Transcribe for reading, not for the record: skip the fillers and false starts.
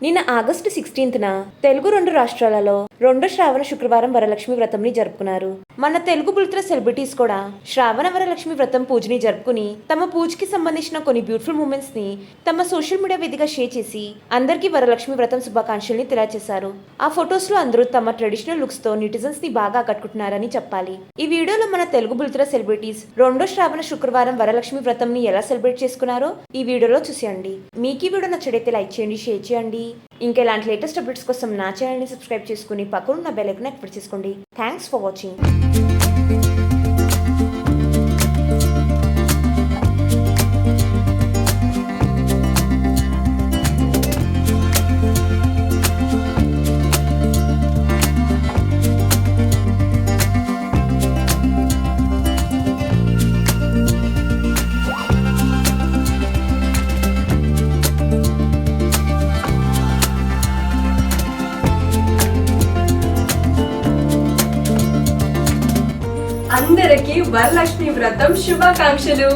నిన్న ఆగస్టు 16న తెలుగు 2 రాష్ట్రాలలో రెండో శ్రావణ శుక్రవారం వరలక్ష్మి వ్రతంని జరుపుకున్నారు. మన తెలుగు బుల్త్ర సెలబ్రిటీస్ కూడా శ్రావణ వరలక్ష్మి వ్రతం పూజని జరుపుకుని తమ పూజకి సంబంధించిన కొన్ని బ్యూటిఫుల్ మూమెంట్స్ ని తమ సోషల్ మీడియా వేదికగా షేర్ చేసి అందరికీ వరలక్ష్మి వ్రతం శుభాకాంక్షల్ని తెలియజేశారు. ఆ ఫొటోస్ లో అందరూ తమ ట్రెడిషనల్ లుక్స్ తో నెటిజన్స్ ని బాగా ఆకట్టుకుంటున్నారని చెప్పాలి. ఈ వీడియోలో మన తెలుగు బుల్త్ర సెలబ్రిటీస్ రెండో శ్రావణ శుక్రవారం వరలక్ష్మి వ్రతం ని ఎలా సెలబ్రేట్ చేసుకున్నారో ఈ వీడియోలో చూసేయండి. మీకు ఈ వీడియో నచ్చితే లైక్ చేయండి, షేర్ చేయండి. ఇంకా ఇలాంటి లేటెస్ట్ అప్డేట్స్ కోసం నా ఛానల్ని సబ్స్క్రైబ్ చేసుకుని పక్కనున్న బెల్ ఐకాన్ యాక్టివేట్ చేసుకోండి. Thanks for watching. అందరికీ వరలక్ష్మి వ్రతం శుభాకాంక్షలు.